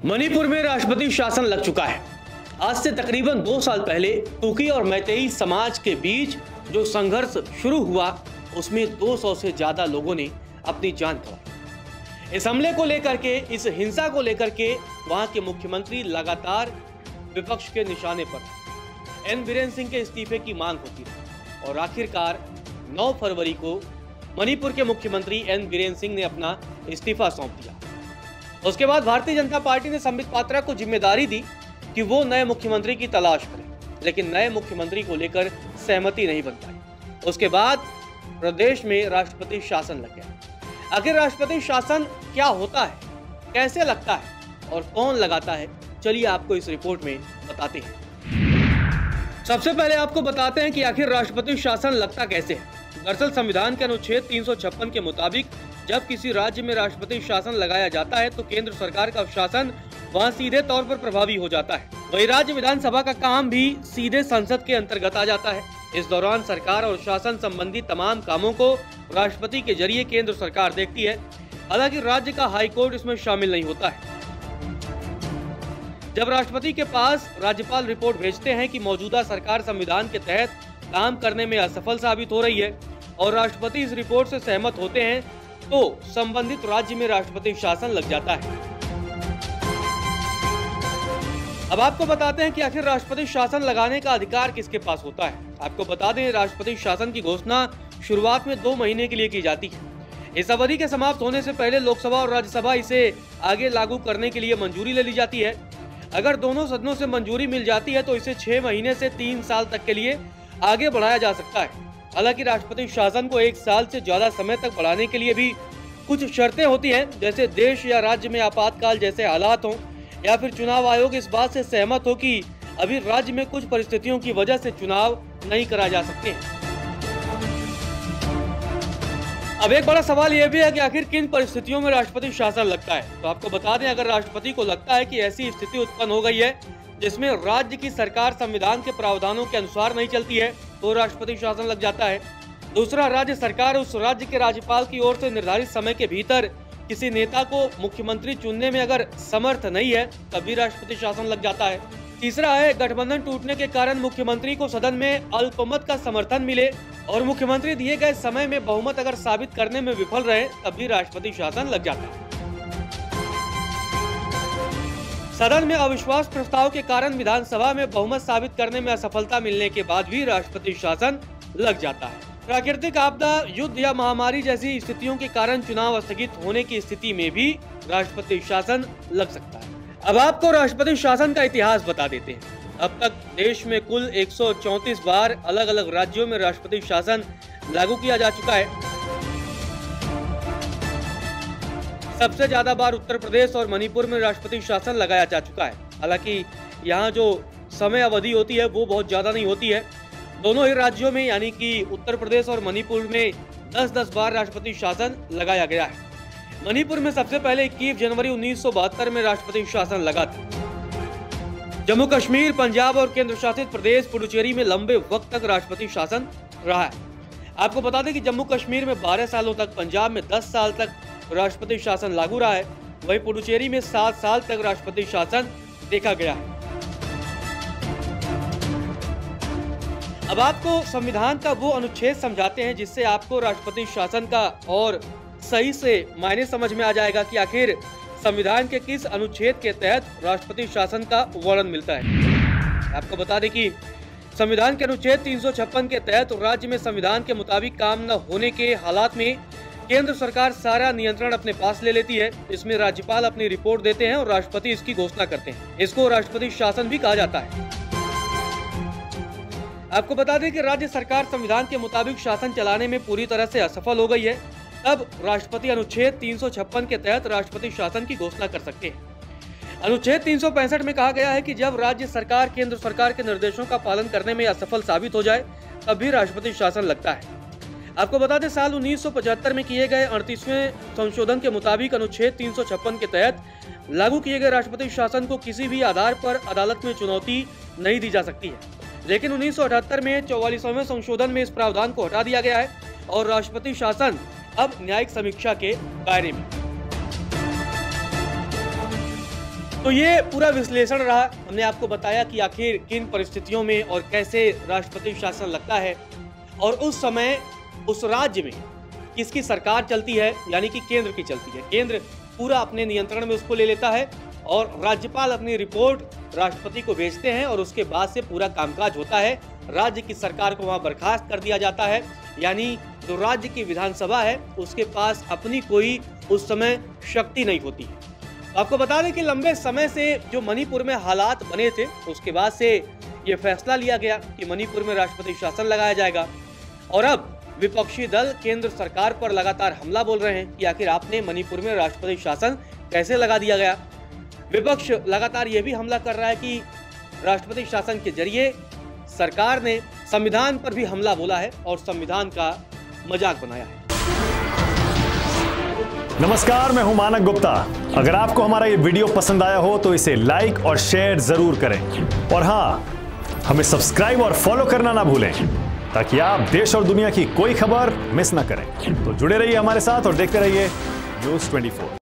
मणिपुर में राष्ट्रपति शासन लग चुका है। आज से तकरीबन 2 साल पहले कुकी और मैतेई समाज के बीच जो संघर्ष शुरू हुआ, उसमें 200 से ज्यादा लोगों ने अपनी जान गंवाई। इस हमले को लेकर के, इस हिंसा को लेकर के वहां के मुख्यमंत्री लगातार विपक्ष के निशाने पर एन बीरेन सिंह के इस्तीफे की मांग होती रही और आखिरकार 9 फरवरी को मणिपुर के मुख्यमंत्री एन बीरेन सिंह ने अपना इस्तीफा सौंप दिया। उसके बाद भारतीय जनता पार्टी ने संबित पात्रा को जिम्मेदारी दी कि वो नए मुख्यमंत्री की तलाश करें, लेकिन नए मुख्यमंत्री को लेकर सहमति नहीं बन पाई। उसके बाद प्रदेश में राष्ट्रपति शासन लग गया। आखिर राष्ट्रपति शासन क्या होता है, कैसे लगता है और कौन लगाता है, चलिए आपको इस रिपोर्ट में बताते हैं। सबसे पहले आपको बताते हैं कि आखिर राष्ट्रपति शासन लगता कैसे है। दरअसल संविधान के अनुच्छेद 356 के मुताबिक जब किसी राज्य में राष्ट्रपति शासन लगाया जाता है तो केंद्र सरकार का शासन वहां सीधे तौर पर प्रभावी हो जाता है। वही राज्य विधानसभा का काम भी सीधे संसद के अंतर्गत आ जाता है। इस दौरान सरकार और शासन संबंधी तमाम कामों को राष्ट्रपति के जरिए केंद्र सरकार देखती है। हालांकि राज्य का हाईकोर्ट इसमें शामिल नहीं होता है। जब राष्ट्रपति के पास राज्यपाल रिपोर्ट भेजते हैं कि मौजूदा सरकार संविधान के तहत काम करने में असफल साबित हो रही है और राष्ट्रपति इस रिपोर्ट से सहमत होते हैं, तो संबंधित राज्य में राष्ट्रपति शासन लग जाता है। अब आपको बताते हैं कि आखिर राष्ट्रपति शासन लगाने का अधिकार किसके पास होता है। आपको बता दें, राष्ट्रपति शासन की घोषणा शुरुआत में 2 महीने के लिए की जाती है। इस अवधि के समाप्त होने से पहले लोकसभा और राज्यसभा इसे आगे लागू करने के लिए मंजूरी ले ली जाती है। अगर दोनों सदनों से मंजूरी मिल जाती है तो इसे 6 महीने से 3 साल तक के लिए आगे बढ़ाया जा सकता है। हालांकि राष्ट्रपति शासन को 1 साल से ज्यादा समय तक बढ़ाने के लिए भी कुछ शर्तें होती हैं, जैसे देश या राज्य में आपातकाल जैसे हालात हों या फिर चुनाव आयोग इस बात से सहमत हो कि अभी राज्य में कुछ परिस्थितियों की वजह से चुनाव नहीं कराए जा सकते। अब एक बड़ा सवाल यह भी है कि आखिर किन परिस्थितियों में राष्ट्रपति शासन लगता है। तो आपको बता दें, अगर राष्ट्रपति को लगता है कि ऐसी स्थिति उत्पन्न हो गई है जिसमें राज्य की सरकार संविधान के प्रावधानों के अनुसार नहीं चलती है, तो राष्ट्रपति शासन लग जाता है। दूसरा, राज्य सरकार उस राज्य के राज्यपाल की ओर से निर्धारित समय के भीतर किसी नेता को मुख्यमंत्री चुनने में अगर समर्थ नहीं है, तब भी राष्ट्रपति शासन लग जाता है। तीसरा है, गठबंधन टूटने के कारण मुख्यमंत्री को सदन में अल्पमत का समर्थन मिले और मुख्यमंत्री दिए गए समय में बहुमत अगर साबित करने में विफल रहे, तब भी राष्ट्रपति शासन लग जाता है। सदन में अविश्वास प्रस्ताव के कारण विधानसभा में बहुमत साबित करने में असफलता मिलने के बाद भी राष्ट्रपति शासन लग जाता है। प्राकृतिक आपदा, युद्ध या महामारी जैसी स्थितियों के कारण चुनाव स्थगित होने की स्थिति में भी राष्ट्रपति शासन लग सकता है। अब आपको राष्ट्रपति शासन का इतिहास बता देते हैं। अब तक देश में कुल 134 बार अलग अलग राज्यों में राष्ट्रपति शासन लागू किया जा चुका है। सबसे ज्यादा बार उत्तर प्रदेश और मणिपुर में राष्ट्रपति शासन लगाया जा चुका है। हालांकि यहाँ जो समय अवधि होती है वो बहुत ज्यादा नहीं होती है। दोनों ही राज्यों में यानी कि उत्तर प्रदेश और मणिपुर में 10-10 बार राष्ट्रपति शासन लगाया गया है। मणिपुर में सबसे पहले 21 जनवरी 1972 में राष्ट्रपति शासन लगा था। जम्मू कश्मीर, पंजाब और केंद्र शासित प्रदेश पुडुचेरी में लंबे वक्त तक राष्ट्रपति शासन रहा है। आपको बता दें कि जम्मू कश्मीर में 12 सालों तक, पंजाब में 10 साल तक राष्ट्रपति शासन लागू रहा है। वहीं पुडुचेरी में 7 साल तक राष्ट्रपति शासन देखा गया है। अब आपको संविधान का वो अनुच्छेद समझाते हैं जिससे आपको राष्ट्रपति शासन का और सही से मायने समझ में आ जाएगा कि आखिर संविधान के किस अनुच्छेद के तहत राष्ट्रपति शासन का वर्णन मिलता है। आपको बता दें कि संविधान के अनुच्छेद 356 के तहत राज्य में संविधान के मुताबिक काम न होने के हालात में केंद्र सरकार सारा नियंत्रण अपने पास ले लेती है। इसमें राज्यपाल अपनी रिपोर्ट देते हैं और राष्ट्रपति इसकी घोषणा करते हैं। इसको राष्ट्रपति शासन भी कहा जाता है। आपको बता दें कि राज्य सरकार संविधान के मुताबिक शासन चलाने में पूरी तरह से असफल हो गई है, तब राष्ट्रपति अनुच्छेद 356 के तहत राष्ट्रपति शासन की घोषणा कर सकते हैं। अनुच्छेद 365 में कहा गया है कि जब राज्य सरकार केंद्र सरकार के निर्देशों का पालन करने में असफल साबित हो जाए, तब भी राष्ट्रपति शासन लगता है। आपको बता दें, साल 1975 में किए गए 38वें संशोधन के मुताबिक अनुच्छेद 356 के तहत लागू किए गए राष्ट्रपति शासन को किसी भी आधार पर अदालत में चुनौती नहीं दी जा सकती है। लेकिन 1978 में 44वें संशोधन में इस प्रावधान को हटा दिया गया है और राष्ट्रपति शासन अब न्यायिक समीक्षा के दायरे में। तो ये पूरा विश्लेषण रहा। हमने आपको बताया कि आखिर किन परिस्थितियों में और कैसे राष्ट्रपति शासन लगता है और उस समय उस राज्य में किसकी सरकार चलती है, यानी कि केंद्र की चलती है। केंद्र पूरा अपने नियंत्रण में उसको ले लेता है और राज्यपाल अपनी रिपोर्ट राष्ट्रपति को भेजते हैं और उसके बाद से पूरा कामकाज होता है। राज्य की सरकार को वहां बर्खास्त कर दिया जाता है, यानी जो राज्य की विधानसभा है उसके पास अपनी कोई उस समय शक्ति नहीं होती है। आपको बता दें कि लंबे समय से जो मणिपुर में हालात बने थे, उसके बाद से ये फैसला लिया गया कि मणिपुर में राष्ट्रपति शासन लगाया जाएगा। और अब विपक्षी दल केंद्र सरकार पर लगातार हमला बोल रहे हैं कि आखिर आपने मणिपुर में राष्ट्रपति शासन कैसे लगा दिया गया। विपक्ष लगातार ये भी हमला कर रहा है कि राष्ट्रपति शासन के जरिए सरकार ने संविधान पर भी हमला बोला है और संविधान का मजाक बनाया है। नमस्कार, मैं हूं मानक गुप्ता। अगर आपको हमारा ये वीडियो पसंद आया हो तो इसे लाइक और शेयर जरूर करें और हाँ, हमें सब्सक्राइब और फॉलो करना ना भूलें ताकि आप देश और दुनिया की कोई खबर मिस ना करें। तो जुड़े रहिए हमारे साथ और देखते रहिए News 24।